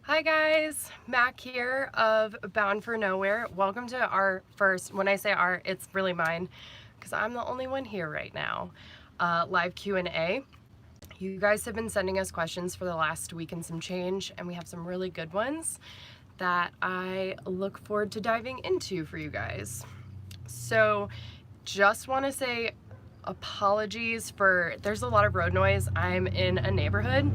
Hi guys, Mac here of Bound for Nowhere. Welcome to our first, when I say our, it's really mine because I'm the only one here right now, live Q&A. You guys have been sending us questions for the last week and some change, and we have some really good ones that I look forward to diving into for you guys. So just want to say apologies for, there's a lot of road noise. I'm in a neighborhood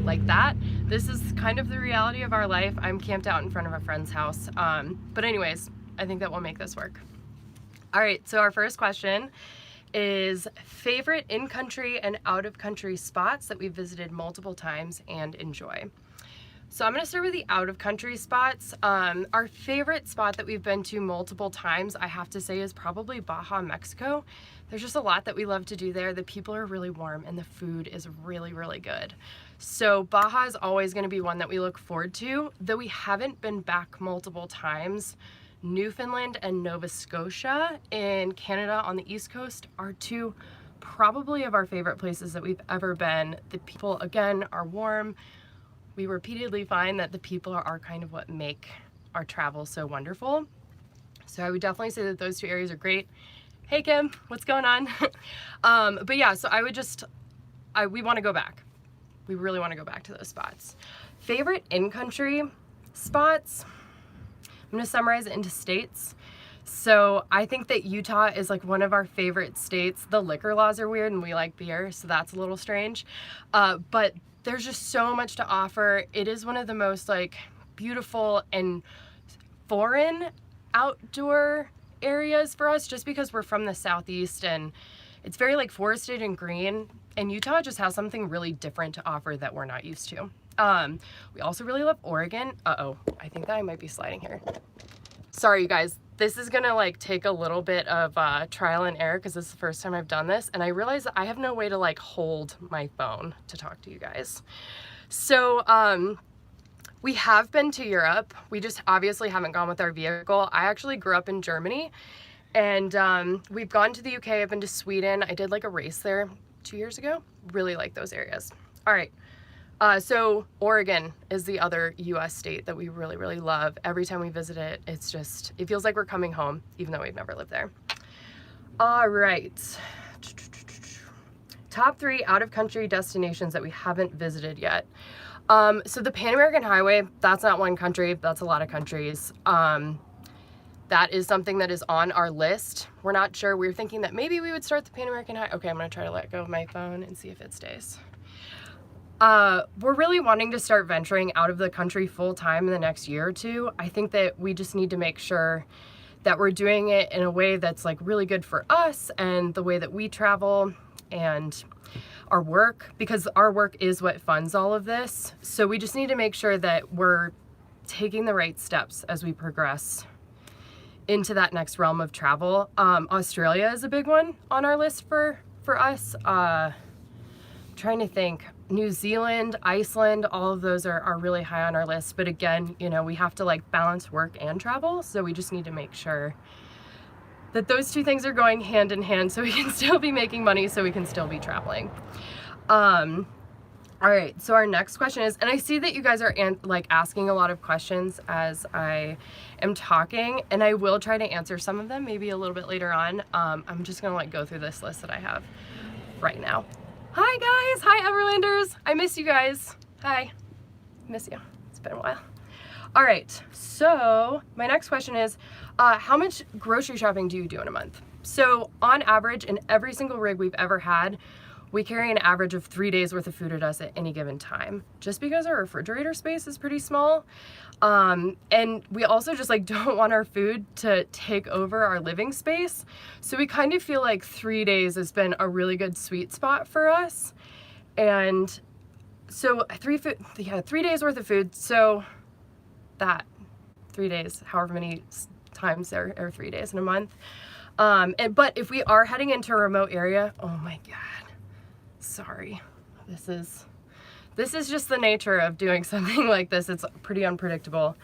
like that. This is kind of the reality of our life. I'm camped out in front of a friend's house. But anyways, I think that we'll make this work. All right, so our first question is favorite in-country and out-of-country spots that we've visited multiple times and enjoy. So I'm gonna start with the out-of-country spots. Our favorite spot that we've been to multiple times, I have to say, is probably Baja, Mexico. There's just a lot that we love to do there. The people are really warm and the food is really, really good. So Baja is always gonna be one that we look forward to, though we haven't been back multiple times. Newfoundland and Nova Scotia in Canada on the East Coast are two probably of our favorite places that we've ever been. The people, again, are warm. We repeatedly find that the people are kind of what make our travel so wonderful. So I would definitely say that those two areas are great. Hey Kim, what's going on? But yeah, so we want to go back. We really want to go back to those spots. Favorite in-country spots? I'm going to summarize it into states. So I think that Utah is like one of our favorite states. The liquor laws are weird and we like beer, so that's a little strange. But there's just so much to offer. It is one of the most like beautiful and foreign outdoor areas for us, just because we're from the Southeast and it's very like forested and green, and Utah just has something really different to offer that we're not used to. We also really love Oregon. Uh-oh, I think that I might be sliding here. Sorry you guys, this is gonna like take a little bit of trial and error because this is the first time I've done this, and I realized that I have no way to like hold my phone to talk to you guys. So we have been to Europe. We just obviously haven't gone with our vehicle. I actually grew up in Germany, and we've gone to the UK. I've been to Sweden. I did like a race there 2 years ago. Really like those areas. All right. So Oregon is the other US state that we really, really love. Every time we visit it, it feels like we're coming home, even though we've never lived there. All right. Top 3 out-of-country destinations that we haven't visited yet. So the Pan American Highway, that's not one country, that's a lot of countries. That is something that is on our list. We're not sure. We were thinking that maybe we would start the Pan American Highway. Okay, I'm gonna try to let go of my phone and see if it stays. We're really wanting to start venturing out of the country full time in the next year or two. I think that we just need to make sure that we're doing it in a way that's like really good for us and the way that we travel and our work, because our work is what funds all of this. So we just need to make sure that we're taking the right steps as we progress into that next realm of travel. Australia is a big one on our list for us. Trying to think. New Zealand, Iceland, all of those are really high on our list. But again, you know, we have to like balance work and travel. So we just need to make sure that those two things are going hand in hand so we can still be making money, so we can still be traveling. All right, so our next question is, and I see that you guys are like asking a lot of questions as I am talking, and I will try to answer some of them maybe a little bit later on. I'm just gonna like go through this list that I have right now. Hi guys, hi Everlanders. I miss you guys. Hi, miss you. It's been a while. All right, so my next question is, how much grocery shopping do you do in a month? So on average, in every single rig we've ever had, we carry an average of 3 days worth of food at us at any given time, just because our refrigerator space is pretty small. And we also just like don't want our food to take over our living space. So we kind of feel like 3 days has been a really good sweet spot for us. And so 3 days worth of food. So that 3 days, however many times there are 3 days in a month. But if we are heading into a remote area, oh my God. Sorry, this is just the nature of doing something like this. It's pretty unpredictable.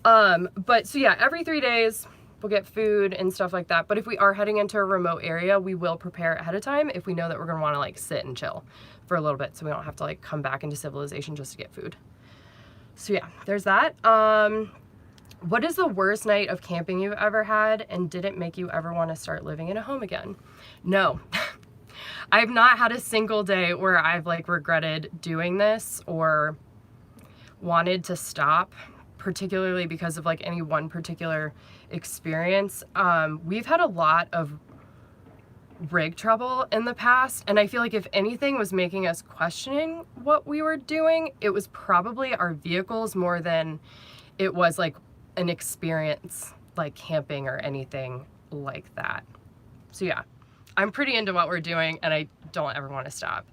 But so yeah, every 3 days we'll get food and stuff like that. But if we are heading into a remote area, we will prepare ahead of time if we know that we're gonna wanna like sit and chill for a little bit so we don't have to like come back into civilization just to get food. So yeah, there's that. What is the worst night of camping you've ever had, and did it make you ever want to start living in a home again? No. I've not had a single day where I've like regretted doing this or wanted to stop, particularly because of like any one particular experience. We've had a lot of rig trouble in the past, and I feel like if anything was making us questioning what we were doing, it was probably our vehicles more than it was like an experience like camping or anything like that. So yeah, I'm pretty into what we're doing and I don't ever want to stop.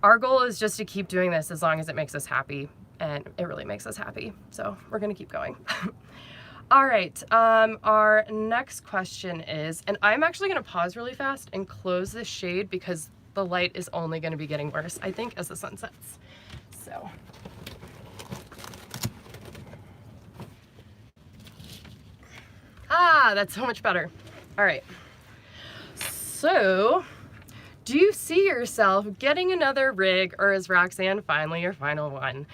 Our goal is just to keep doing this as long as it makes us happy, and it really makes us happy. So we're gonna keep going. All right, our next question is, and I'm actually gonna pause really fast and close this shade because the light is only gonna be getting worse, I think, as the sun sets. So. That's so much better. All right. So, do you see yourself getting another rig, or is Roxanne finally your final one?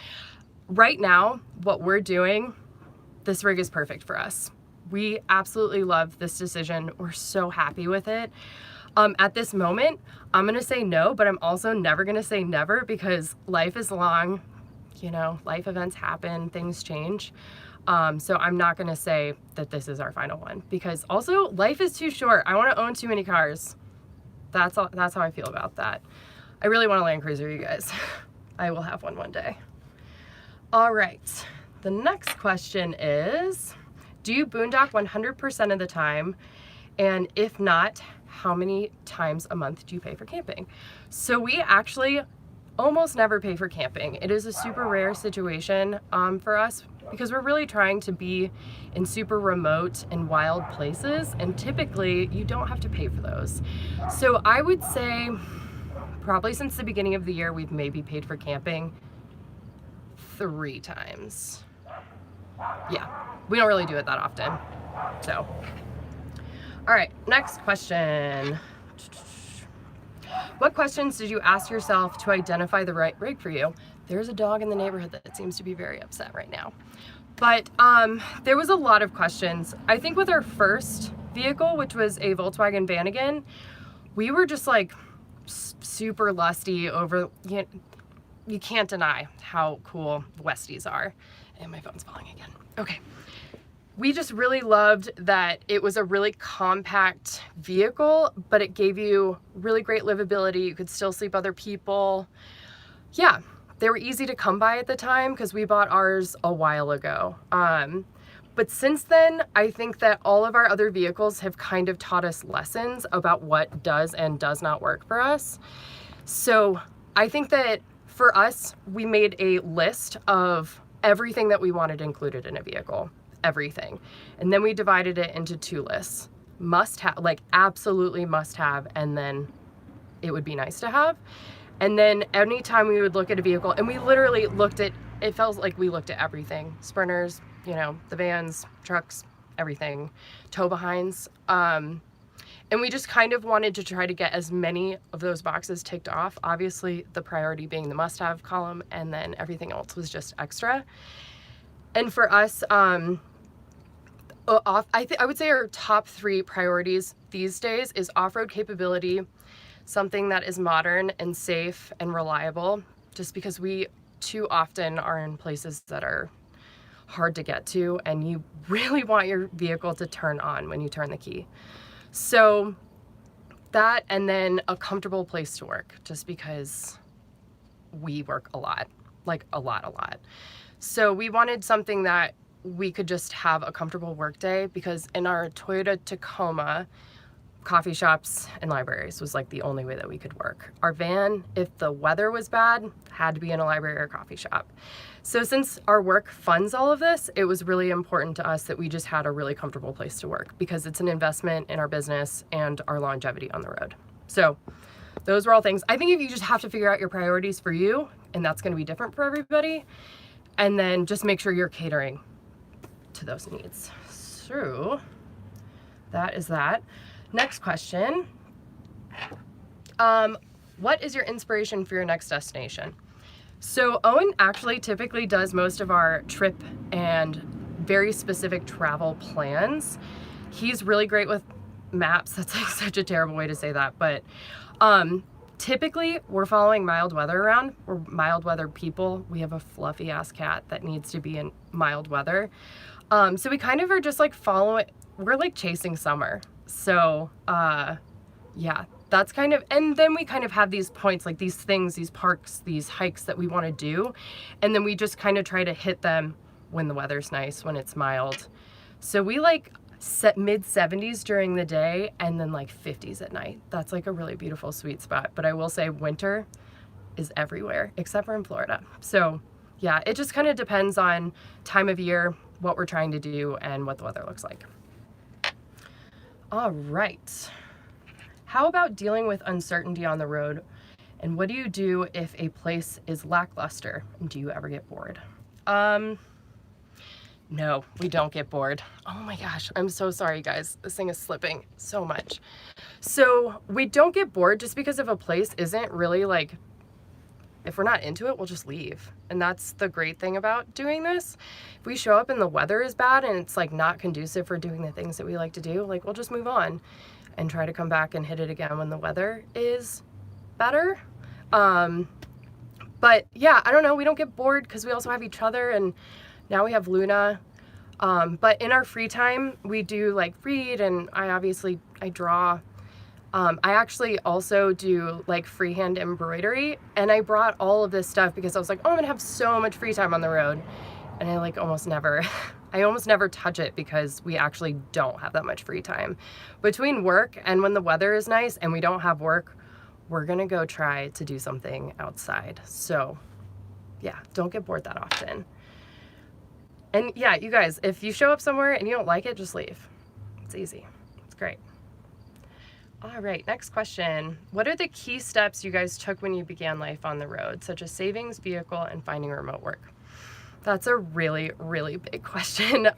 Right now, what we're doing, this rig is perfect for us. We absolutely love this decision. We're so happy with it. At this moment, I'm gonna say no, but I'm also never gonna say never because life is long, you know, life events happen, things change. So I'm not gonna say that this is our final one because also life is too short. I wanna own too many cars. That's how I feel about that. I really want a Land Cruiser, you guys. I will have one day. All right, the next question is, do you boondock 100% of the time? And if not, how many times a month do you pay for camping? So we actually almost never pay for camping. It is a super rare situation for us because we're really trying to be in super remote and wild places, and typically you don't have to pay for those. So I would say probably since the beginning of the year, we've maybe paid for camping 3 times. Yeah, we don't really do it that often. So, all right, next question. What questions did you ask yourself to identify the right rig for you? There's a dog in the neighborhood that seems to be very upset right now. But there was a lot of questions. I think with our first vehicle, which was a Volkswagen Vanagon, we were just like super lusty over, you can't deny how cool Westies are. And my phone's falling again. Okay. We just really loved that it was a really compact vehicle, but it gave you really great livability. You could still sleep other people. Yeah, they were easy to come by at the time because we bought ours a while ago. But since then, I think that all of our other vehicles have kind of taught us lessons about what does and does not work for us. So I think that for us, we made a list of everything that we wanted included in a vehicle. Everything. And then we divided it into 2 lists. Must have, like absolutely must have, and then it would be nice to have. And then anytime we would look at a vehicle, and we literally looked at, it felt like we looked at everything. Sprinters, the vans, trucks, everything, tow behinds. And we just kind of wanted to try to get as many of those boxes ticked off. Obviously the priority being the must have column, and then everything else was just extra. And for us, I would say our top 3 priorities these days is off-road capability, something that is modern and safe and reliable, just because we too often are in places that are hard to get to, and you really want your vehicle to turn on when you turn the key. So that, and then a comfortable place to work, just because we work a lot, like a lot. So we wanted something that we could just have a comfortable work day, because in our Toyota Tacoma, coffee shops and libraries was like the only way that we could work. Our van, if the weather was bad, had to be in a library or a coffee shop. So since our work funds all of this, it was really important to us that we just had a really comfortable place to work, because it's an investment in our business and our longevity on the road. So those were all things. I think if you just have to figure out your priorities for you, and that's going to be different for everybody, and then just make sure you're catering to those needs. So that is that. Next question. What is your inspiration for your next destination? So Owen actually typically does most of our trip and very specific travel plans. He's really great with maps. That's like such a terrible way to say that, but typically we're following mild weather around. We're mild weather people. We have a fluffy ass cat that needs to be in mild weather. So we kind of are just like following, we're like chasing summer. So yeah, that's kind of, and then we kind of have these points, like these things, these parks, these hikes that we want to do. And then we just kind of try to hit them when the weather's nice, when it's mild. So we like set mid 70s during the day and then like 50s at night. That's like a really beautiful sweet spot. But I will say winter is everywhere except for in Florida. So yeah, it just kind of depends on time of year, what we're trying to do, and what the weather looks like. All right. How about dealing with uncertainty on the road? And what do you do if a place is lackluster? And do you ever get bored? No, we don't get bored. Oh my gosh, I'm so sorry guys. This thing is slipping so much. So we don't get bored just because if a place isn't really like, if we're not into it, we'll just leave. And that's the great thing about doing this. If we show up and the weather is bad and it's like not conducive for doing the things that we like to do, like we'll just move on and try to come back and hit it again when the weather is better. But yeah, I don't know, we don't get bored because we also have each other, and now we have Luna. But in our free time, we do like read, and I draw. I actually also do like freehand embroidery, and I brought all of this stuff because I was like, oh, I'm gonna have so much free time on the road. And I like almost never, I almost never touch it because we actually don't have that much free time. Between work and when the weather is nice and we don't have work, we're gonna go try to do something outside. So yeah, don't get bored that often. And yeah, you guys, if you show up somewhere and you don't like it, just leave. It's easy. It's great. All right, next question. What are the key steps you guys took when you began life on the road, such as savings, vehicle, and finding remote work? That's a really, really big question.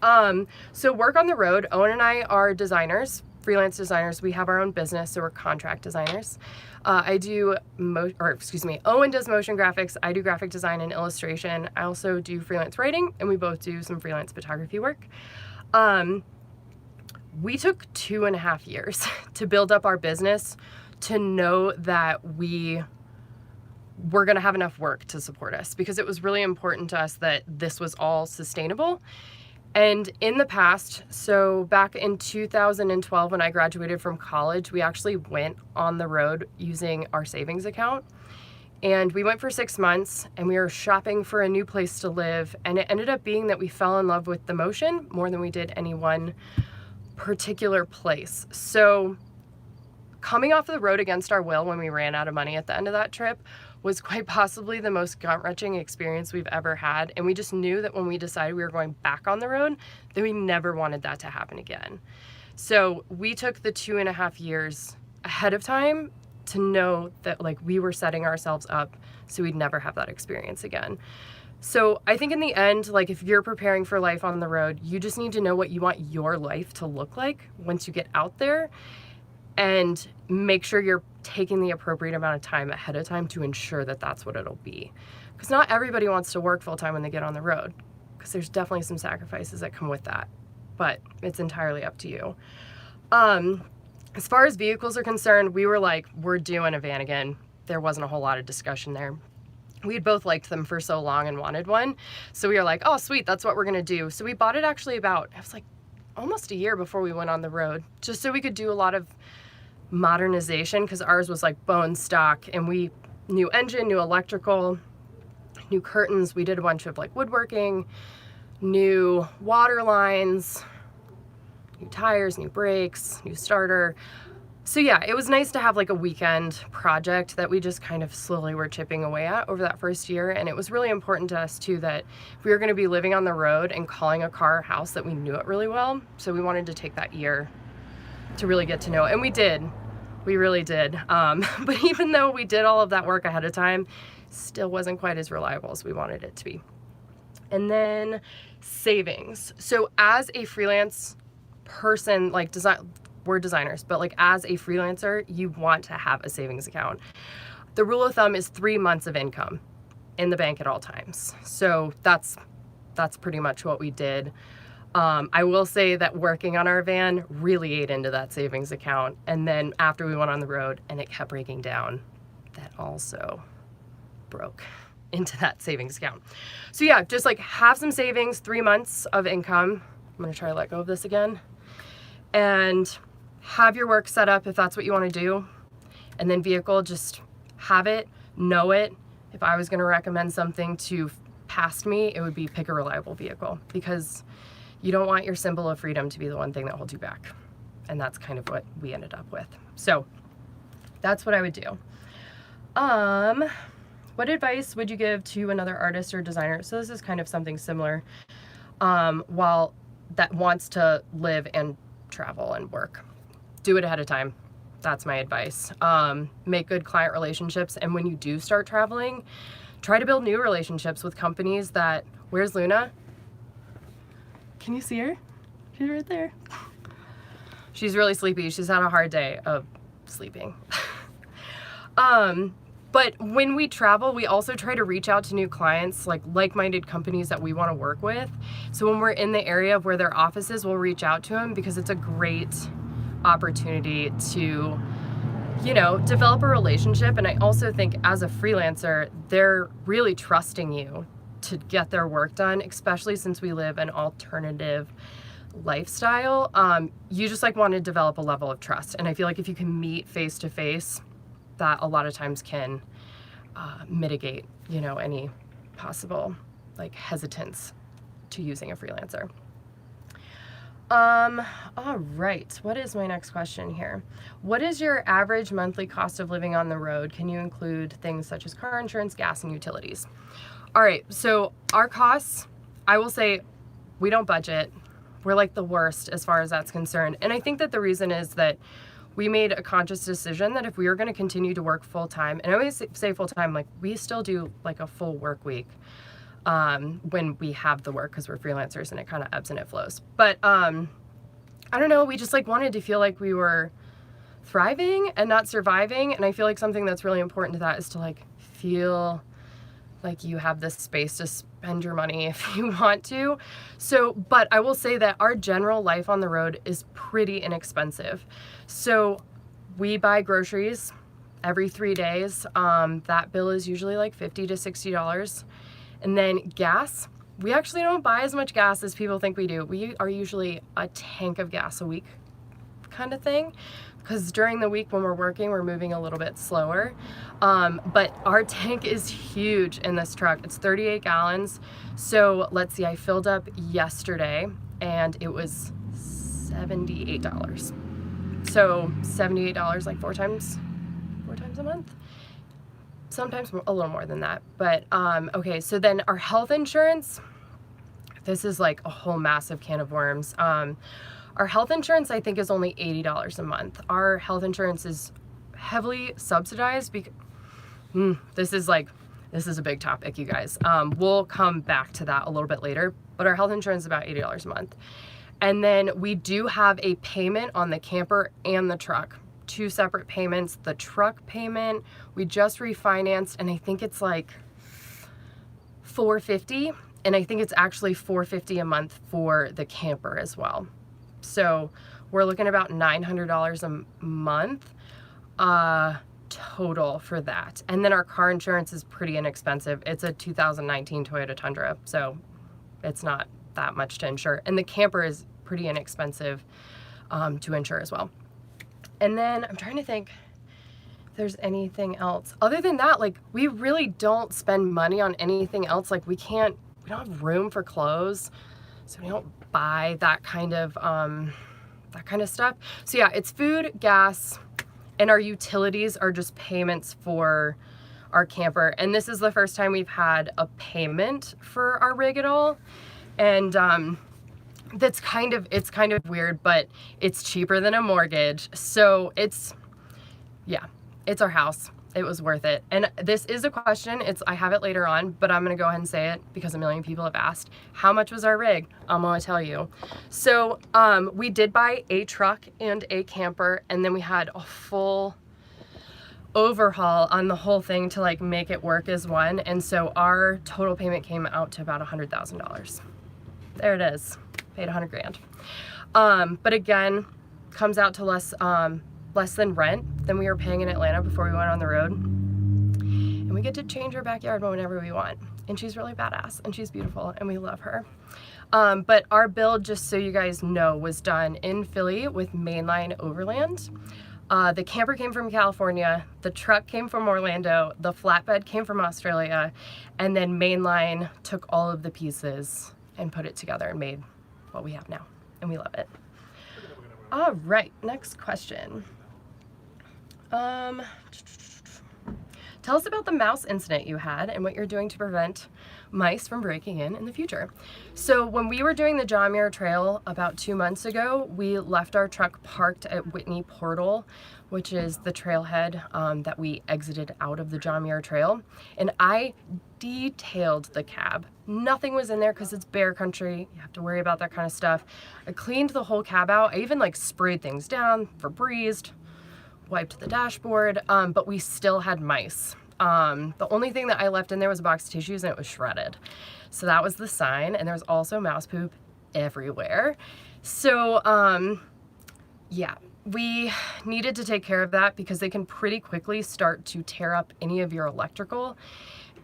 So work on the road, Owen and I are designers, freelance designers. We have our own business, so we're contract designers. Owen does motion graphics, I do graphic design and illustration. I also do freelance writing, and we both do some freelance photography work. We took 2.5 years to build up our business, to know that we were gonna have enough work to support us, because it was really important to us that this was all sustainable. And in the past, so back in 2012 when I graduated from college, we actually went on the road using our savings account. And we went for 6 months, and we were shopping for a new place to live. And it ended up being that we fell in love with the motion more than we did any one particular place. So coming off the road against our will when we ran out of money at the end of that trip was quite possibly the most gut-wrenching experience we've ever had. And we just knew that when we decided we were going back on the road, that we never wanted that to happen again. So we took the 2.5 years ahead of time to know that like we were setting ourselves up so we'd never have that experience again. So I think in the end, like if you're preparing for life on the road, you just need to know what you want your life to look like once you get out there, and make sure you're taking the appropriate amount of time ahead of time to ensure that that's what it'll be. Because not everybody wants to work full time when they get on the road, because there's definitely some sacrifices that come with that, but it's entirely up to you. As far as vehicles are concerned, we were like, we're doing a van again. There wasn't a whole lot of discussion there. We had both liked them for so long and wanted one. So we were like, oh sweet, that's what we're gonna do. So we bought it actually about, it was like almost a year before we went on the road, just so we could do a lot of modernization, because ours was like bone stock, and we new engine, new electrical, new curtains. We did a bunch of like woodworking, new water lines, new tires, new brakes, new starter. So yeah, it was nice to have like a weekend project that we just kind of slowly were chipping away at over that first year. And it was really important to us too that we were going to be living on the road and calling a car our house, that we knew it really well. So we wanted to take that year to really get to know it. And we did. We really did. But even though we did all of that work ahead of time, still wasn't quite as reliable as we wanted it to be. And then savings. So as a freelance person, like we're designers, but like as a freelancer, you want to have a savings account. The rule of thumb is 3 months of income. in the bank at all times. So that's pretty much what we did. I will say that working on our van really ate into that savings account. And then after we went on the road and it kept breaking down, that also broke into that savings account. So yeah, just like have some savings, 3 months of income. I'm gonna try to let go of this again. And have your work set up if that's what you wanna do. And then vehicle, just have it, know it. If I was gonna recommend something to past me, it would be pick a reliable vehicle, because you don't want your symbol of freedom to be the one thing that holds you back. And that's kind of what we ended up with. So that's what I would do. What advice would you give to another artist or designer? So this is kind of something similar, while that wants to live and travel and work. Do it ahead of time. That's my advice. Make good client relationships. And when you do start traveling, try to build new relationships with companies that, where's Luna? Can you see her? She's right there. She's really sleepy. She's had a hard day of sleeping. But when we travel, we also try to reach out to new clients, like-minded companies that we want to work with. So when we're in the area of where their office is, we'll reach out to them, because it's a great opportunity to, you know, develop a relationship. And I also think as a freelancer, they're really trusting you to get their work done, especially since we live an alternative lifestyle. You just like want to develop a level of trust. And I feel like if you can meet face to face, that a lot of times can mitigate, you know, any possible like hesitance to using a freelancer. All right, what is my next question here? What is your average monthly cost of living on the road? Can you include things such as car insurance, gas, and utilities? All right, so our costs, I will say we don't budget. We're like the worst as far as that's concerned. And I think that the reason is that we made a conscious decision that if we were going to continue to work full time, and I always say full time, like we still do like a full work week when we have the work, because we're freelancers and it kind of ebbs and it flows. But I don't know, we just like wanted to feel like we were thriving and not surviving. And I feel like something that's really important to that is to like feel like you have this space to spend your money if you want to. So, but I will say that our general life on the road is pretty inexpensive. So we buy groceries every 3 days. That bill is usually like $50 to $60. And then gas, we actually don't buy as much gas as people think we do. We are usually a tank of gas a week kind of thing, because during the week when we're working, we're moving a little bit slower. But our tank is huge in this truck. It's 38 gallons. So let's see, I filled up yesterday and it was $78. So $78 like four times a month. Sometimes a little more than that. But okay, so then our health insurance, this is like a whole massive can of worms. Our health insurance, I think, is only $80 a month. Our health insurance is heavily subsidized because this is a big topic, you guys. We'll come back to that a little bit later, but our health insurance is about $80 a month. And then we do have a payment on the camper and the truck, 2 separate payments. The truck payment, we just refinanced, and I think it's like $450, and I think it's actually $450 a month for the camper as well. So we're looking at about $900 a month total for that. And then our car insurance is pretty inexpensive. It's a 2019 Toyota Tundra, so it's not that much to insure. And the camper is pretty inexpensive to insure as well. And then I'm trying to think if there's anything else. Other than that, like we really don't spend money on anything else. Like we don't have room for clothes, so we don't buy that kind of stuff. So yeah, it's food, gas, and our utilities are just payments for our camper. And this is the first time we've had a payment for our rig at all. And it's kind of weird, but it's cheaper than a mortgage. So it's our house. It was worth it. And this is a question. I have it later on, but I'm going to go ahead and say it because a million people have asked. How much was our rig? I'm going to tell you. So we did buy a truck and a camper, and then we had a full overhaul on the whole thing to like make it work as one. And so our total payment came out to about $100,000. There it is. Paid 100 grand. But again, comes out to less than rent than we were paying in Atlanta before we went on the road. And we get to change our backyard whenever we want. And she's really badass and she's beautiful and we love her. But our build, just so you guys know, was done in Philly with mainline overland. The camper came from California, the truck came from Orlando, the flatbed came from Australia, and then mainline took all of the pieces and put it together and made what we have now, and we love it. All right, next question. Tell us about the mouse incident you had and what you're doing to prevent mice from breaking in the future. So when we were doing the John Muir Trail about 2 months ago, we left our truck parked at Whitney Portal, which is the trailhead that we exited out of the John Muir Trail. And I detailed the cab. Nothing was in there because it's bear country. You have to worry about that kind of stuff. I cleaned the whole cab out. I even like sprayed things down, Febrezed, wiped the dashboard, but we still had mice. The only thing that I left in there was a box of tissues and it was shredded. So that was the sign, and there was also mouse poop everywhere. So yeah, we needed to take care of that because they can pretty quickly start to tear up any of your electrical.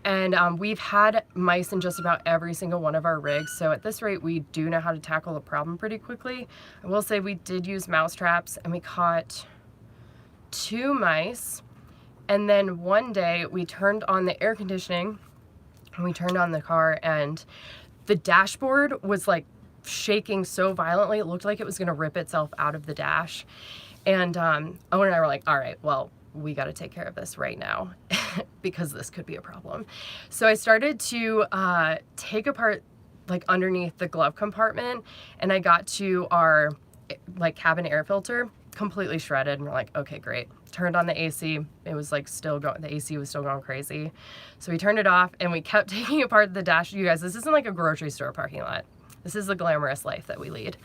And we've had mice in just about every single one of our rigs. So at this rate, we do know how to tackle the problem pretty quickly. I will say we did use mouse traps and we caught 2 mice. And then one day we turned on the air conditioning and we turned on the car and the dashboard was like shaking so violently. It looked like it was gonna rip itself out of the dash. And Owen and I were like, all right, well, we got to take care of this right now because this could be a problem. So I started to take apart like underneath the glove compartment, and I got to our like cabin air filter, completely shredded, and we're like, okay, great. Turned on the AC. It was like still going, the AC was still going crazy. So we turned it off and we kept taking apart the dash. You guys, this isn't like a grocery store parking lot. This is the glamorous life that we lead.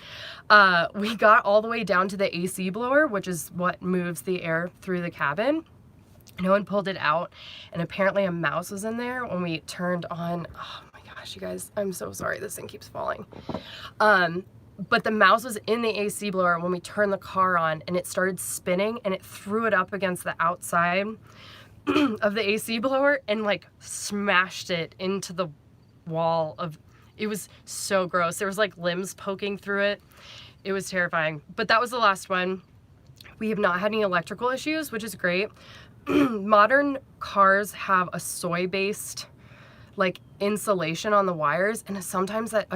We got all the way down to the AC blower, which is what moves the air through the cabin. No one pulled it out, and apparently a mouse was in there when we turned on. Oh my gosh, you guys, I'm so sorry. This thing keeps falling. But the mouse was in the AC blower when we turned the car on, and it started spinning, and it threw it up against the outside of the AC blower and like smashed it into the wall of. It was so gross. There was like limbs poking through it. It was terrifying. But that was the last one. We have not had any electrical issues, which is great. Modern cars have a soy-based like insulation on the wires, and sometimes that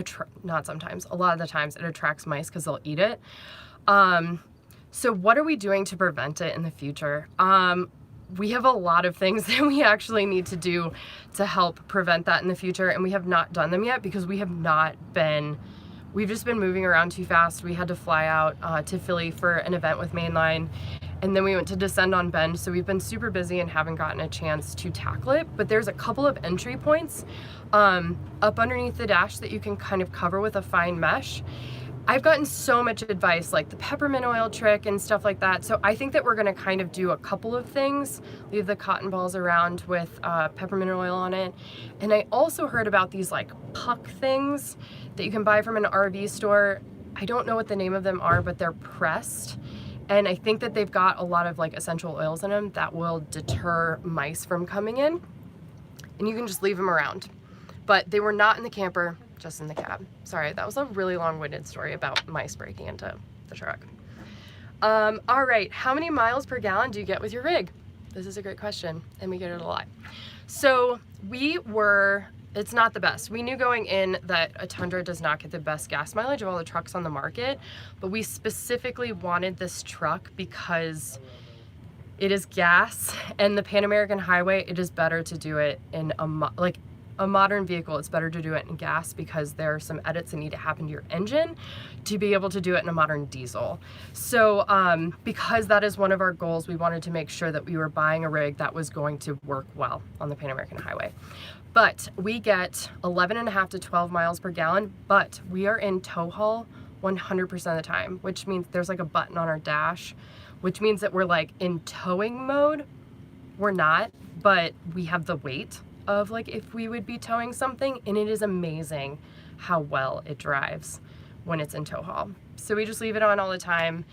not sometimes, a lot of the times it attracts mice because they'll eat it. So what are we doing to prevent it in the future? We have a lot of things that we actually need to do to help prevent that in the future, and we have not done them yet because we've just been moving around too fast. We had to fly out to Philly for an event with Mainline, and then we went to descend on Bend, so we've been super busy and haven't gotten a chance to tackle it. But there's a couple of entry points up underneath the dash that you can kind of cover with a fine mesh. I've gotten so much advice, like the peppermint oil trick and stuff like that. So I think that we're gonna kind of do a couple of things, leave the cotton balls around with peppermint oil on it. And I also heard about these like puck things that you can buy from an RV store. I don't know what the name of them are, but they're pressed. And I think that they've got a lot of like essential oils in them that will deter mice from coming in. And you can just leave them around. But they were not in the camper, just in the cab. Sorry, that was a really long-winded story about mice breaking into the truck. All right, how many miles per gallon do you get with your rig? This is a great question, and we get it a lot. So it's not the best. We knew going in that a Tundra does not get the best gas mileage of all the trucks on the market, but we specifically wanted this truck because it is gas, and the Pan American Highway, it is better to do it in a modern vehicle. It's better to do it in gas because there are some edits that need to happen to your engine to be able to do it in a modern diesel. So because that is one of our goals, we wanted to make sure that we were buying a rig that was going to work well on the Pan American Highway. But we get 11.5 to 12 miles per gallon, but we are in tow haul 100% of the time, which means there's like a button on our dash, which means that we're like in towing mode we're not, but we have the weight of like if we would be towing something, and it is amazing how well it drives when it's in tow haul. So we just leave it on all the time,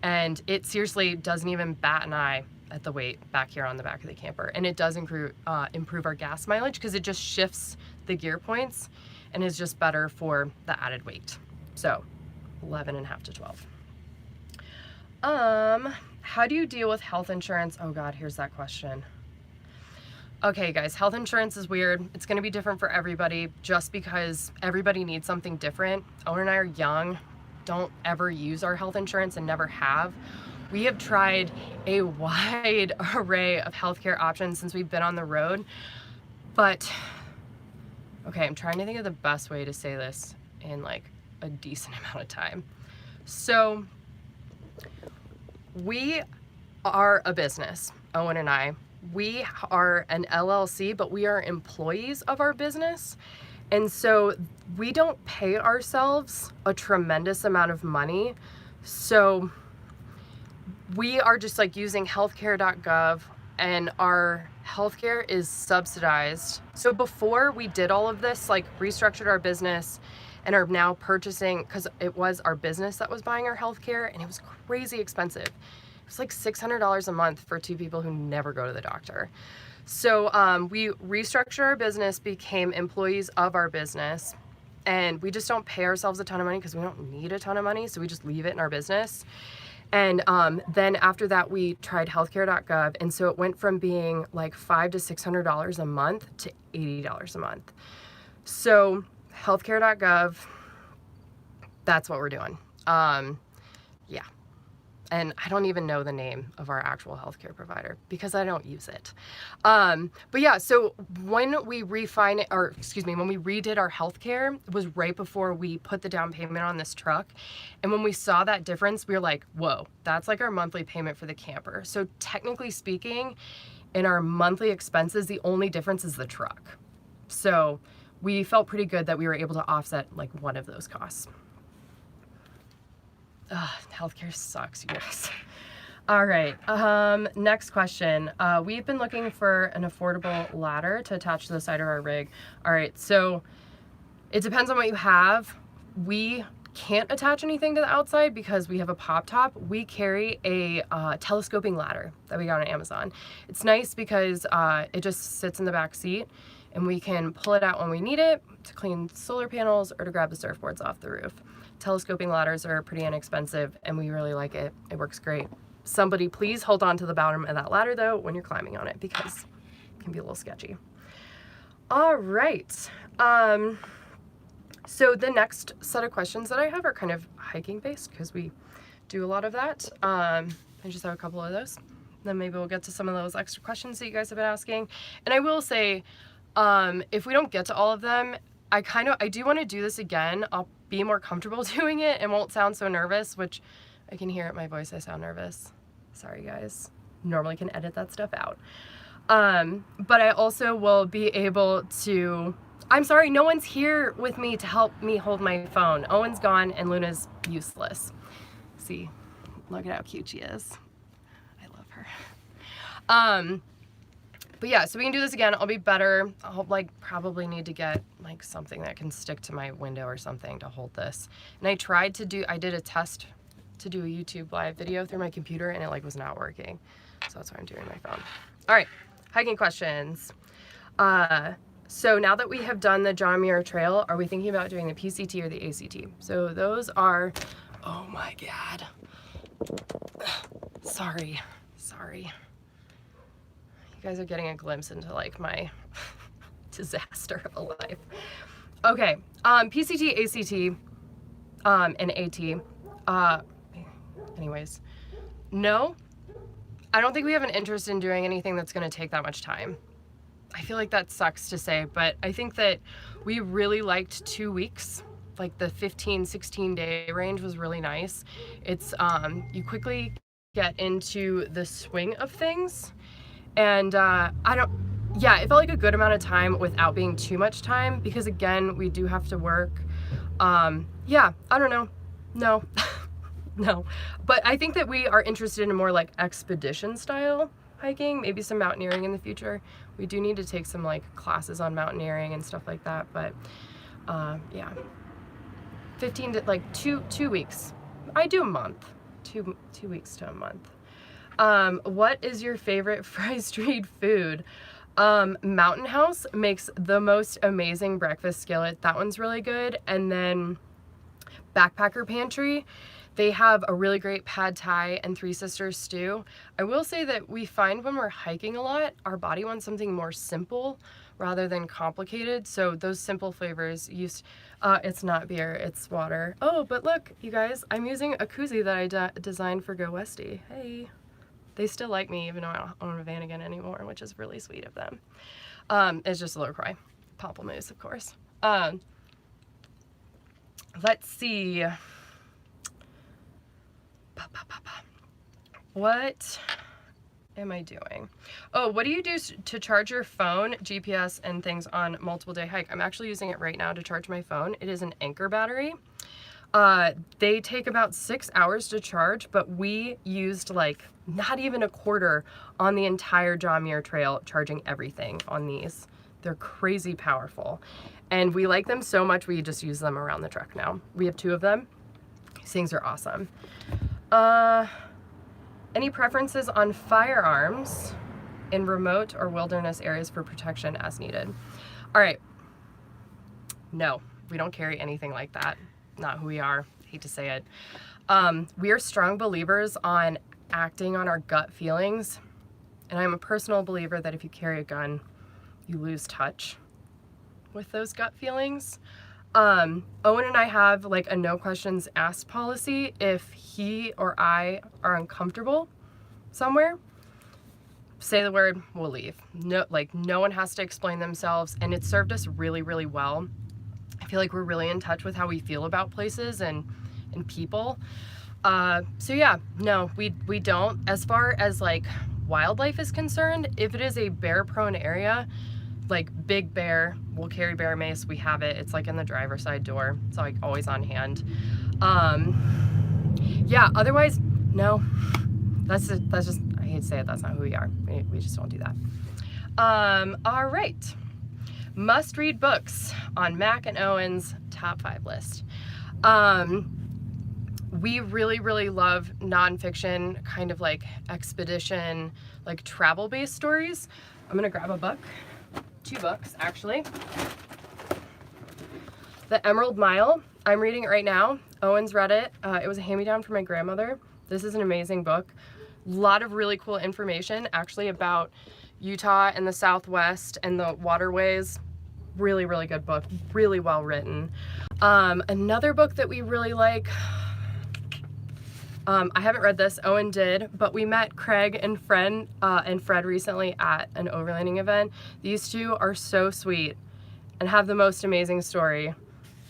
and it seriously doesn't even bat an eye at the weight back here on the back of the camper. And it does improve our gas mileage because it just shifts the gear points and is just better for the added weight. So 11.5 to 12. How do you deal with health insurance? Oh God, here's that question. Okay guys, health insurance is weird. It's gonna be different for everybody just because everybody needs something different. Owen and I are young, don't ever use our health insurance and never have. We have tried a wide array of healthcare options since we've been on the road, but okay, I'm trying to think of the best way to say this in like a decent amount of time. So we are a business, Owen and I. We are an LLC, but we are employees of our business. And so we don't pay ourselves a tremendous amount of money. So we are just like using healthcare.gov, and our healthcare is subsidized. So before we did all of this, like restructured our business and are now purchasing, because it was our business that was buying our healthcare, and it was crazy expensive. It was like $600 a month for two people who never go to the doctor. So we restructured our business, became employees of our business, and we just don't pay ourselves a ton of money because we don't need a ton of money. So we just leave it in our business. And then after that, we tried healthcare.gov. And so it went from being like $500 to $600 a month to $80 a month. So healthcare.gov, that's what we're doing. Yeah. And I don't even know the name of our actual healthcare provider because I don't use it. But yeah, so when we when we redid our healthcare, it was right before we put the down payment on this truck. And when we saw that difference, we were like, whoa, that's like our monthly payment for the camper. So technically speaking, in our monthly expenses, the only difference is the truck. So we felt pretty good that we were able to offset like one of those costs. Healthcare sucks, you guys. All right, next question. We've been looking for an affordable ladder to attach to the side of our rig. All right, so it depends on what you have. We can't attach anything to the outside because we have a pop top. We carry a telescoping ladder that we got on Amazon. It's nice because it just sits in the back seat, and we can pull it out when we need it to clean solar panels or to grab the surfboards off the roof. Telescoping ladders are pretty inexpensive, and we really like it. It works great. Somebody please hold on to the bottom of that ladder though when you're climbing on it because it can be a little sketchy. All right. So the next set of questions that I have are kind of hiking based because we do a lot of that. I just have a couple of those. Then maybe we'll get to some of those extra questions that you guys have been asking. And I will say, if we don't get to all of them, I do want to do this again. I'll be more comfortable doing it and won't sound so nervous, which I can hear it in my voice. I sound nervous. Sorry guys. Normally can edit that stuff out. But I also will be able to, I'm sorry, no one's here with me to help me hold my phone. Owen's gone and Luna's useless. See, look at how cute she is. I love her. But yeah, so we can do this again. I'll be better. I'll like probably need to get like something that can stick to my window or something to hold this. And I did a test to do a YouTube live video through my computer, and it like was not working. So that's why I'm doing my phone. All right, hiking questions. So now that we have done the John Muir Trail, are we thinking about doing the PCT or the ACT? So those are, oh my God. Sorry. You guys are getting a glimpse into like my disaster of a life. Okay, PCT, ACT, and AT. Anyways, no, I don't think we have an interest in doing anything that's going to take that much time. I feel like that sucks to say, but I think that we really liked 2 weeks. Like the 15-16 day range was really nice. It's you quickly get into the swing of things. And it felt like a good amount of time without being too much time because again, we do have to work. Yeah, I don't know. No, no. But I think that we are interested in more like expedition style hiking, maybe some mountaineering in the future. We do need to take some like classes on mountaineering and stuff like that, but yeah, 15 to like 2 weeks. I do a month, 2 weeks to a month. What is your favorite Fry Street food? Mountain House makes the most amazing breakfast skillet. That one's really good. And then Backpacker Pantry, they have a really great pad thai and Three Sisters stew. I will say that we find when we're hiking a lot, our body wants something more simple rather than complicated. So those simple flavors it's not beer, it's water. Oh, but look, you guys, I'm using a koozie that I designed for Go Westy. Hey. They still like me even though I don't own a Vanagon anymore, which is really sweet of them. It's just a LaCroix. Pamplemousse, of course. Let's see. What am I doing? Oh, what do you do to charge your phone, GPS, and things on multiple day hike? I'm actually using it right now to charge my phone. It is an Anchor battery. They take about 6 hours to charge, but we used like not even a quarter on the entire John Muir Trail charging everything on these. They're crazy powerful. And we like them so much we just use them around the truck now. We have 2 of them. These things are awesome. Any preferences on firearms in remote or wilderness areas for protection as needed? All right. No, we don't carry anything like that. Not who we are. Hate to say it. We are strong believers on acting on our gut feelings. And I'm a personal believer that if you carry a gun, you lose touch with those gut feelings. Owen and I have like a no questions asked policy. If he or I are uncomfortable somewhere, say the word, we'll leave. No one has to explain themselves, and it served us really, really well. I feel like we're really in touch with how we feel about places and people. So yeah, no, we don't. As far as like wildlife is concerned, if it is a bear prone area, like big bear, we'll carry bear mace. We have it. It's like in the driver's side door. It's like always on hand. Yeah, otherwise, no. That's just, I hate to say it, that's not who we are. We just don't do that. All right. Must read books on Mac and Owen's top 5 list. We really, really love nonfiction, kind of like expedition, like travel-based stories. I'm gonna grab a book. 2 books, actually. The Emerald Mile. I'm reading it right now. Owen's read it. It was a hand-me-down from my grandmother. This is an amazing book. A lot of really cool information, actually, about Utah and the Southwest and the waterways. Really, really good book. Really well written. Another book that we really like, I haven't read this, Owen did, but we met Craig and Fred recently at an overlanding event. These 2 are so sweet and have the most amazing story.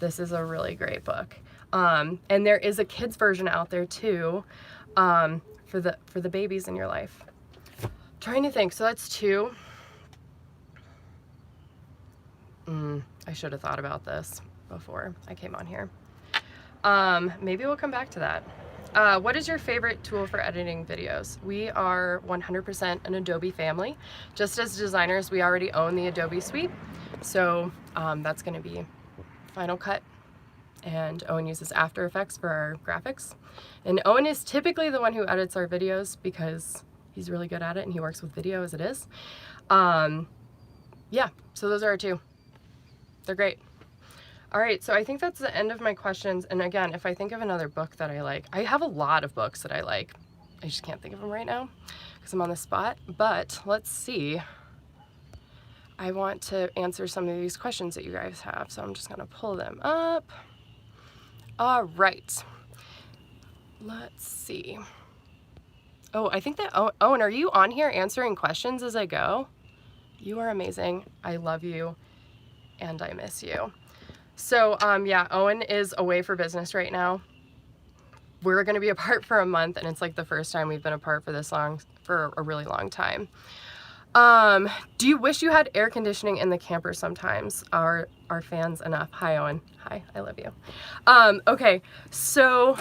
This is a really great book. And there is a kids version out there too, for the babies in your life. Trying to think, so that's 2. I should have thought about this before I came on here. Maybe we'll come back to that. What is your favorite tool for editing videos? We are 100% an Adobe family. Just as designers, we already own the Adobe suite. So that's going to be Final Cut. And Owen uses After Effects for our graphics. And Owen is typically the one who edits our videos because he's really good at it and he works with video as it is. Yeah, so those are our 2. They're great. All right, so I think that's the end of my questions. And again, if I think of another book that I like, I have a lot of books that I like. I just can't think of them right now because I'm on the spot. But let's see. I want to answer some of these questions that you guys have, so I'm just gonna pull them up. All right. Let's see. Oh, I think that, Owen, are you on here answering questions as I go? You are amazing. I love you and I miss you. So yeah, Owen is away for business right now. We're gonna be apart for a month, and it's like the first time we've been apart for this long, for a really long time. Do you wish you had air conditioning in the camper sometimes? Are fans enough? Hi, Owen. Hi, I love you. Okay, so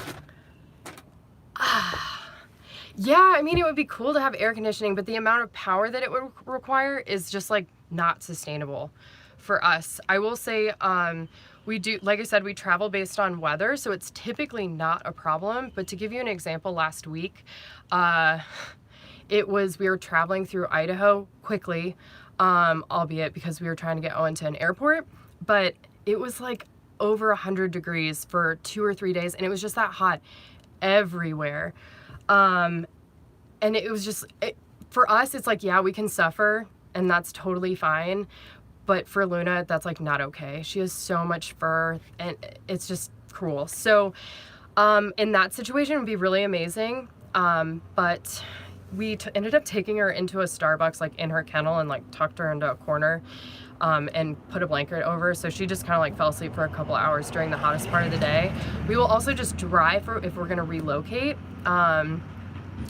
Yeah, I mean, it would be cool to have air conditioning, but the amount of power that it would require is just like not sustainable for us. I will say, we do, like I said, we travel based on weather, so it's typically not a problem. But to give you an example, last week, we were traveling through Idaho quickly, albeit because we were trying to get Owen to an airport, but it was like over 100 degrees for 2 or 3 days, and it was just that hot everywhere. And it was just, for us, it's like, yeah, we can suffer, and that's totally fine. But for Luna, that's like not okay. She has so much fur, and it's just cruel. So in that situation, it would be really amazing. But we ended up taking her into a Starbucks, like in her kennel, and like tucked her into a corner and put a blanket over. So she just kind of like fell asleep for a couple hours during the hottest part of the day. We will also just drive if we're gonna relocate.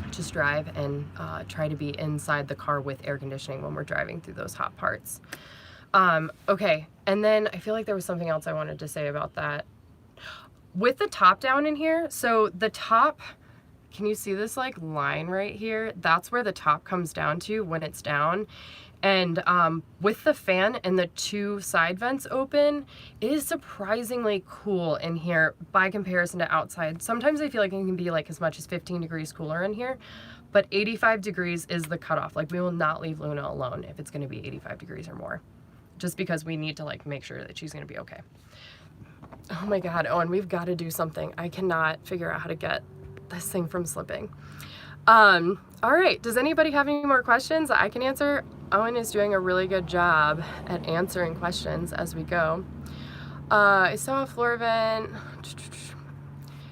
Just drive and try to be inside the car with air conditioning when we're driving through those hot parts. Okay, and then I feel like there was something else I wanted to say about that. With the top down in here, so the top, can you see this like line right here? That's where the top comes down to when it's down. And with the fan and the 2 side vents open, it is surprisingly cool in here by comparison to outside. Sometimes I feel like it can be like as much as 15 degrees cooler in here, but 85 degrees is the cutoff. Like we will not leave Luna alone if it's gonna be 85 degrees or more, just because we need to like make sure that she's gonna be okay. Oh my God, Owen, we've got to do something. I cannot figure out how to get this thing from slipping. All right, does anybody have any more questions that I can answer? Owen is doing a really good job at answering questions as we go. I saw a floor vent.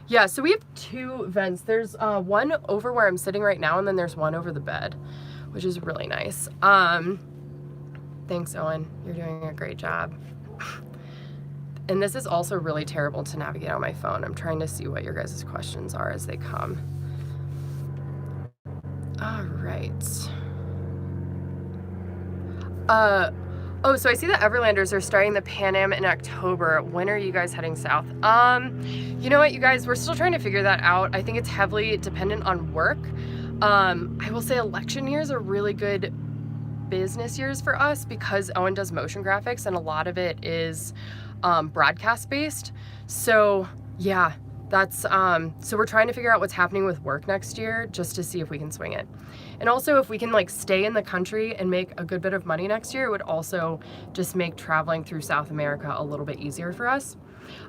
Yeah, so we have 2 vents. There's one over where I'm sitting right now, and then there's one over the bed, which is really nice. Thanks, Owen. You're doing a great job. And this is also really terrible to navigate on my phone. I'm trying to see what your guys' questions are as they come. All right. Oh, so I see the Everlanders are starting the Pan Am in October. When are you guys heading south? You know what, you guys, we're still trying to figure that out. I think it's heavily dependent on work. I will say election years are really good business years for us because Owen does motion graphics and a lot of it is broadcast based. So yeah, that's so we're trying to figure out what's happening with work next year just to see if we can swing it. And also if we can like stay in the country and make a good bit of money next year, it would also just make traveling through South America a little bit easier for us.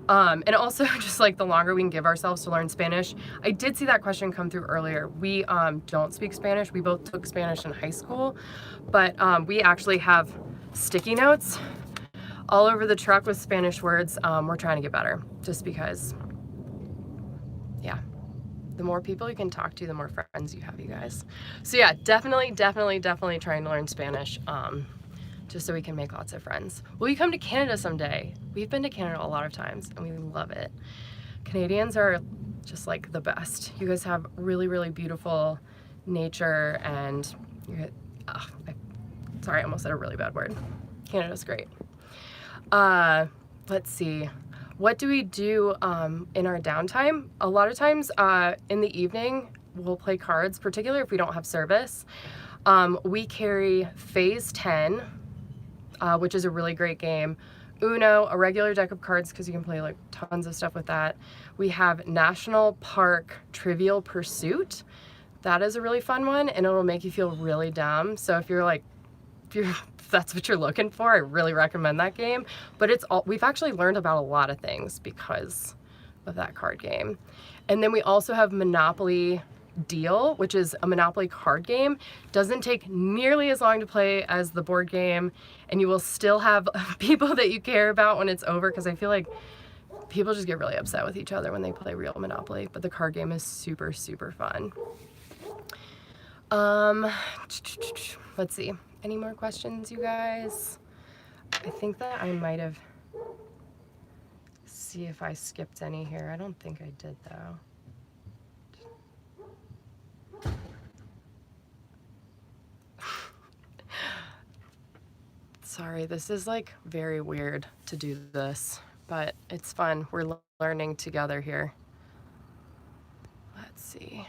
And also just like the longer we can give ourselves to learn Spanish. I did see that question come through earlier. We don't speak Spanish. We both took Spanish in high school, but we actually have sticky notes all over the truck with Spanish words. We're trying to get better just because, yeah, the more people you can talk to, the more friends you have, you guys. So yeah, definitely trying to learn Spanish. Just so we can make lots of friends. Will you come to Canada someday? We've been to Canada a lot of times and we love it. Canadians are just like the best. You guys have really beautiful nature and sorry, I almost said a really bad word. Canada's great. Let's see. What do we do in our downtime? A lot of times in the evening, we'll play cards, particularly if we don't have service. We carry Phase 10, which is a really great game. Uno, a regular deck of cards because you can play like tons of stuff with that. We have National Park Trivial Pursuit. That is a really fun one and it'll make you feel really dumb. So if that's what you're looking for, I really recommend that game. But we've actually learned about a lot of things because of that card game. And then we also have Monopoly Deal, which is a Monopoly card game. Doesn't take nearly as long to play as the board game, and you will still have people that you care about when it's over, because I feel like people just get really upset with each other when they play real Monopoly, but the card game is super fun. Let's see, any more questions, you guys? I think that I might have, see if I skipped any here. I don't think I did though. Sorry, this is like very weird to do this, but it's fun. We're learning together here. Let's see.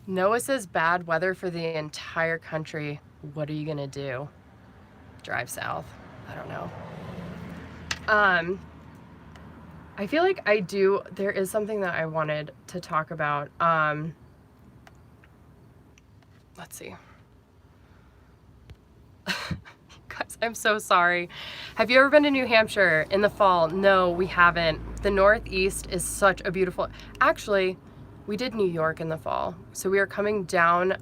Noah says bad weather for the entire country. What are you gonna do? Drive south? I don't know. I feel like there is something that I wanted to talk about. Let's see. Guys, I'm so sorry. Have you ever been to New Hampshire in the fall? No, we haven't. The Northeast is such a beautiful, actually, we did New York in the fall. So we were coming down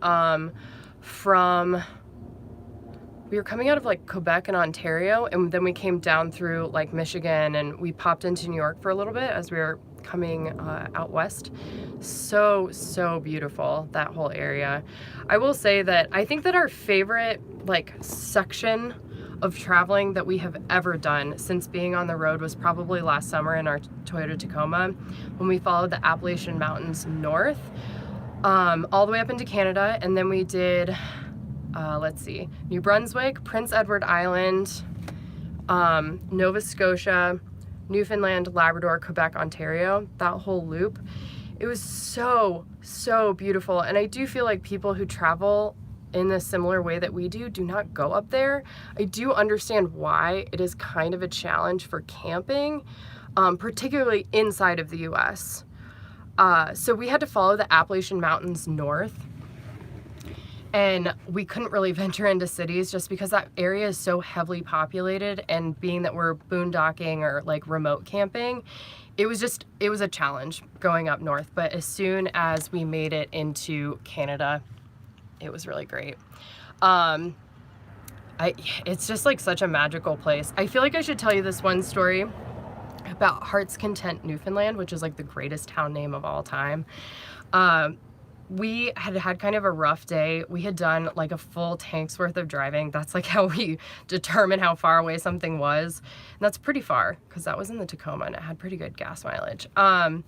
we were coming out of like Quebec and Ontario, and then we came down through like Michigan, and we popped into New York for a little bit as we were coming out west. So beautiful, that whole area. I will say that I think that our favorite like section of traveling that we have ever done since being on the road was probably last summer in our Toyota Tacoma, when we followed the Appalachian Mountains north, all the way up into Canada, and then we did let's see, New Brunswick, Prince Edward Island, Nova Scotia, Newfoundland, Labrador, Quebec, Ontario, that whole loop. It was so beautiful. And I do feel like people who travel in a similar way that we do not go up there. I do understand why it is kind of a challenge for camping, particularly inside of the US. So we had to follow the Appalachian Mountains north, and we couldn't really venture into cities just because that area is so heavily populated, and being that we're boondocking or like remote camping, it was a challenge going up north. But as soon as we made it into Canada, it was really great. It's just like such a magical place. I feel like I should tell you this one story about Heart's Content, Newfoundland, which is like the greatest town name of all time. We had kind of a rough day. We had done like a full tank's worth of driving. That's like how we determine how far away something was. And that's pretty far, because that was in the Tacoma and it had pretty good gas mileage. And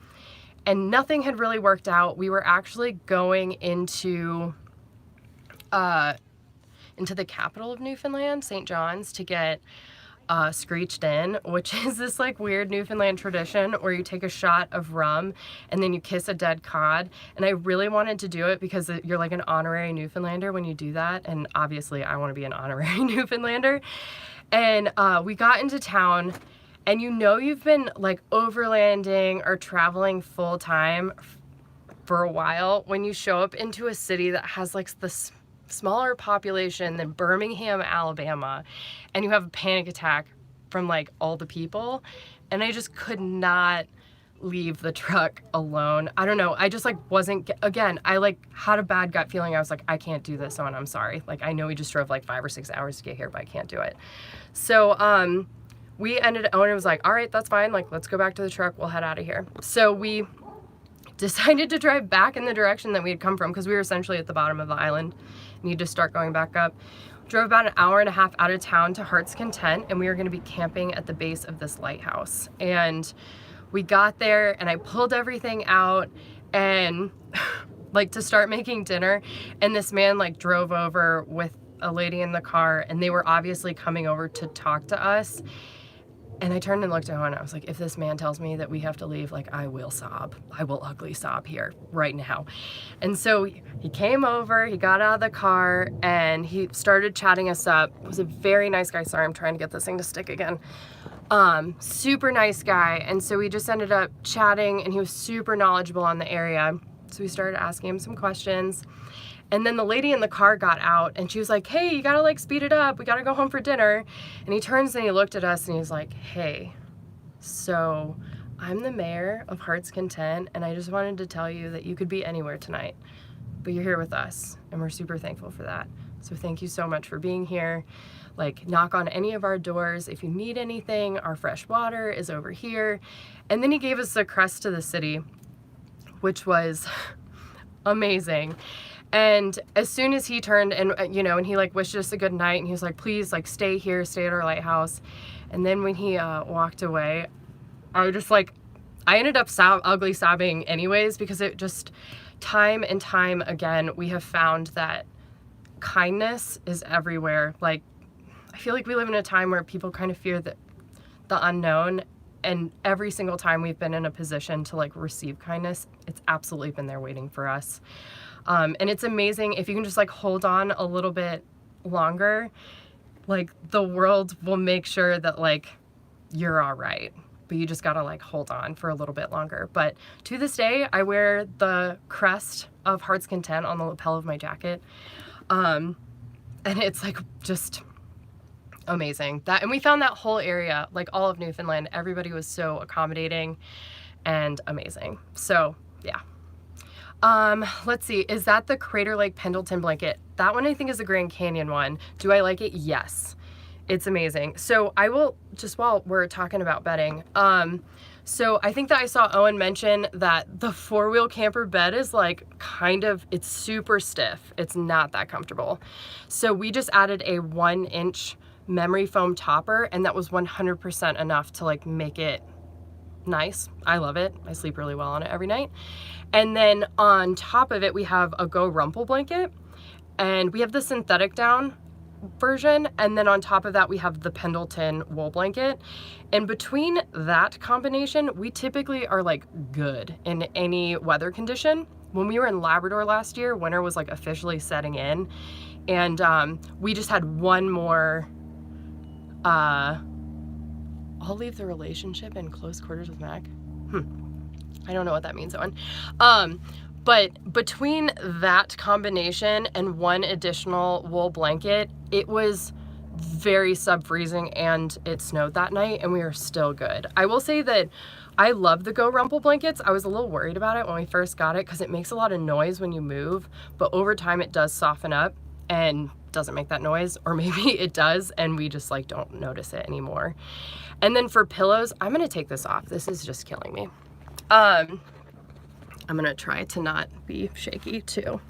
nothing had really worked out. We were actually going into the capital of Newfoundland, St. John's, to get screeched in, which is this like weird Newfoundland tradition where you take a shot of rum and then you kiss a dead cod. And I really wanted to do it because you're like an honorary Newfoundlander when you do that, and obviously I want to be an honorary Newfoundlander. And we got into town, and you've been like overlanding or traveling full time for a while when you show up into a city that has like this smaller population than Birmingham, Alabama, and you have a panic attack from like all the people. And I just could not leave the truck alone. I don't know, I just like wasn't, again, I like had a bad gut feeling. I was like, I can't do this on, I'm sorry. Like, I know we just drove like 5 or 6 hours to get here, but I can't do it. So we ended, Owen was like, all right, that's fine, like let's go back to the truck, we'll head out of here. So we decided to drive back in the direction that we had come from, because we were essentially at the bottom of the island. Need to start going back up. Drove about an hour and a half out of town to Heart's Content, and we were going to be camping at the base of this lighthouse. And we got there, and I pulled everything out and like to start making dinner, and this man like drove over with a lady in the car, and they were obviously coming over to talk to us. And I turned and looked at him, and I was like, if this man tells me that we have to leave, like, I will sob. I will ugly sob here right now. And so he came over, he got out of the car, and he started chatting us up. He was a very nice guy. Sorry, I'm trying to get this thing to stick again. Super nice guy. And so we just ended up chatting, and he was super knowledgeable on the area. So we started asking him some questions. And then the lady in the car got out, and she was like, hey, you gotta like speed it up. We gotta go home for dinner. And he turns and he looked at us and he's like, hey, so I'm the mayor of Heart's Content, and I just wanted to tell you that you could be anywhere tonight, but you're here with us, and we're super thankful for that. So thank you so much for being here. Like, knock on any of our doors if you need anything. Our fresh water is over here. And then he gave us the crest to the city, which was amazing. And as soon as he turned and, and he like wished us a good night, and he was like, please, like, stay here, stay at our lighthouse. And then when he walked away, I ended up ugly sobbing anyways, because it just, time and time again, we have found that kindness is everywhere. Like, I feel like we live in a time where people kind of fear the unknown, and every single time we've been in a position to like receive kindness, it's absolutely been there waiting for us. And it's amazing if you can just like hold on a little bit longer, like the world will make sure that like you're all right, but you just gotta like hold on for a little bit longer. But to this day, I wear the crest of Heart's Content on the lapel of my jacket. And it's like just amazing. And we found that whole area, like all of Newfoundland, everybody was so accommodating and amazing. So yeah. Let's see, is that the Crater Lake Pendleton blanket? That one I think is a Grand Canyon one. Do I like it? Yes. It's amazing. So I will, just while we're talking about bedding, so I think that I saw Owen mention that the 4-wheel camper bed is like it's super stiff. It's not that comfortable. So we just added a 1-inch memory foam topper, and that was 100% enough to like make it nice. I love it. I sleep really well on it every night. And then on top of it, we have a Go Rumple blanket, and we have the synthetic down version, and then on top of that we have the Pendleton wool blanket. And between that combination, we typically are like good in any weather condition. When we were in Labrador last year, winter was like officially setting in, and we just had one more I'll leave the relationship in close quarters with Mac. I don't know what that means, Owen. But between that combination and one additional wool blanket, it was very sub-freezing, and it snowed that night, and we were still good. I will say that I love the Go Rumple blankets. I was a little worried about it when we first got it because it makes a lot of noise when you move, but over time it does soften up and doesn't make that noise, or maybe it does and we just like don't notice it anymore. And then for pillows, I'm gonna take this off. This is just killing me. I'm gonna try to not be shaky too.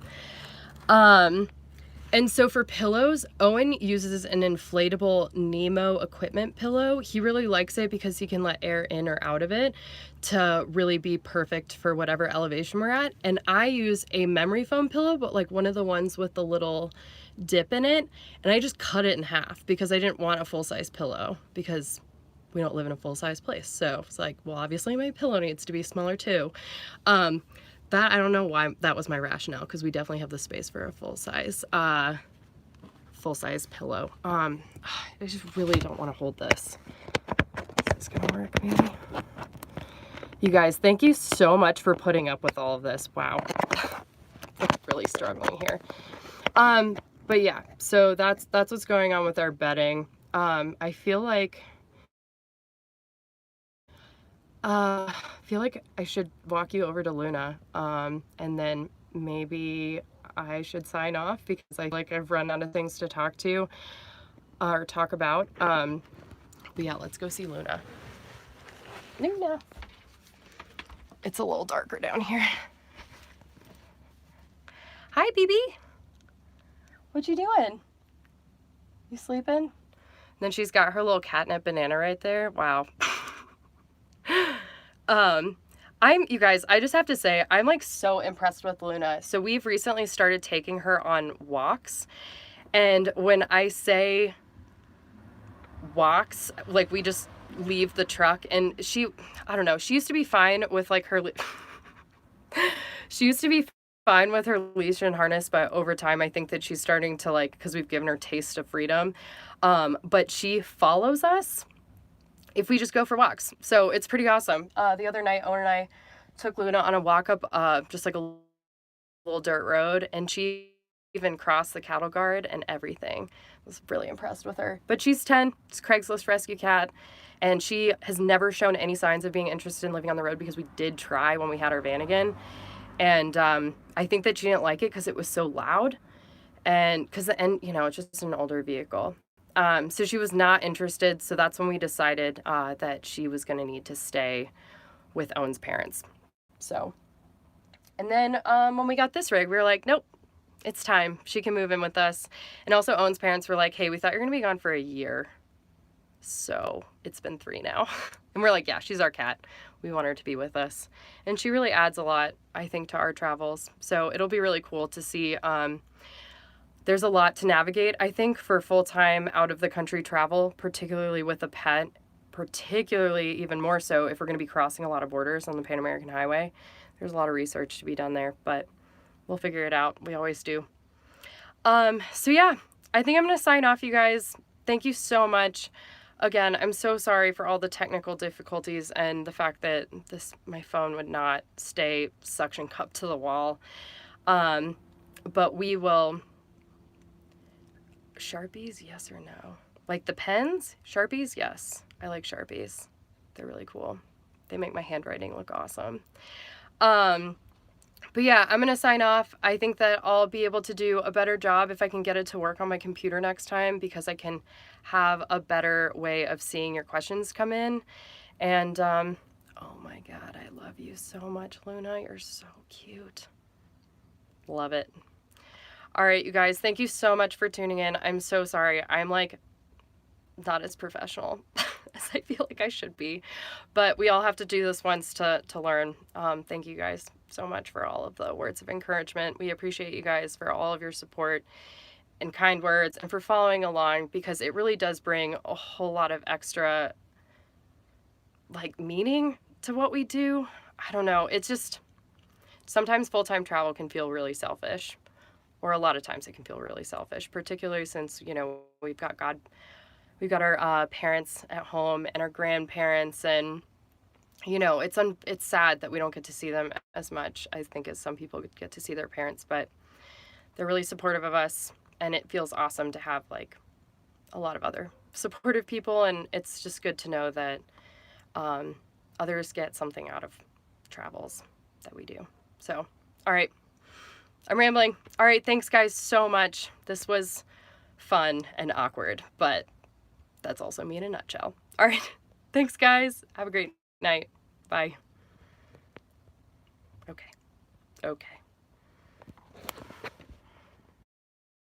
And so for pillows, Owen uses an inflatable Nemo equipment pillow. He really likes it because he can let air in or out of it to really be perfect for whatever elevation we're at. And I use a memory foam pillow, but like one of the ones with the little dip in it. And I just cut it in half because I didn't want a full-size pillow because we don't live in a full-size place. So it's like, well, obviously my pillow needs to be smaller too. That, I don't know why that was my rationale, because we definitely have the space for a full-size pillow. I just really don't want to hold this. Is this gonna work maybe? You guys, thank you so much for putting up with all of this. Wow. I'm really struggling here. But yeah, so that's what's going on with our bedding. I feel like I should walk you over to Luna, and then maybe I should sign off because I feel like I've run out of things to talk to or talk about. But yeah, let's go see Luna. Luna. It's a little darker down here. Hi, BB. What you doing? You sleeping? And then she's got her little catnip banana right there. Wow. You guys, I just have to say, I'm like so impressed with Luna. So we've recently started taking her on walks. And when I say walks, like we just leave the truck and I don't know, she used to be fine with like her, she used to be fine with her leash and harness, but over time I think that she's starting to like, because we've given her taste of freedom, but she follows us if we just go for walks. So it's pretty awesome. The other night, Owen and I took Luna on a walk up just like a little dirt road, and she even crossed the cattle guard and everything. I was really impressed with her. But she's 10, she's Craigslist rescue cat, and she has never shown any signs of being interested in living on the road because we did try when we had our van again. And I think that she didn't like it because it was so loud, and you know, it's just an older vehicle. So she was not interested, so that's when we decided that she was going to need to stay with Owen's parents. So, and then when we got this rig, we were like, nope, it's time. She can move in with us. And also Owen's parents were like, hey, we thought you were going to be gone for a year. So it's been 3 now. And we're like, yeah, she's our cat. We want her to be with us. And she really adds a lot, I think, to our travels. So it'll be really cool to see. There's a lot to navigate, I think, for full-time out-of-the-country travel, particularly with a pet, particularly even more so if we're going to be crossing a lot of borders on the Pan American Highway. There's a lot of research to be done there, but We'll figure it out. We always do. So yeah, I think I'm going to sign off, you guys. Thank you so much. Again, I'm so sorry for all the technical difficulties and the fact that my phone would not stay suction cupped to the wall. But we will... Sharpies, yes or no? Like the pens? Sharpies, yes. I like Sharpies. They're really cool. They make my handwriting look awesome. But yeah, I'm going to sign off. I think that I'll be able to do a better job if I can get it to work on my computer next time, because I can have a better way of seeing your questions come in. And, oh my God, I love you so much, Luna. You're so cute. Love it. All right, you guys, thank you so much for tuning in. I'm so sorry. I'm like not as professional as I feel like I should be, but we all have to do this once to learn. Thank you guys so much for all of the words of encouragement. We appreciate you guys for all of your support and kind words and for following along, because it really does bring a whole lot of extra like meaning to what we do. I don't know. It's just sometimes full-time travel can feel really selfish, or a lot of times it can feel really selfish, particularly since, you know, we've got our parents at home and our grandparents, and you know, it's sad that we don't get to see them as much, I think, as some people get to see their parents, but they're really supportive of us, and it feels awesome to have like a lot of other supportive people, and it's just good to know that others get something out of travels that we do. So, all right, I'm rambling. All right, thanks guys so much. This was fun and awkward, but that's also me in a nutshell. All right, thanks guys. Have a great night. Bye. Okay.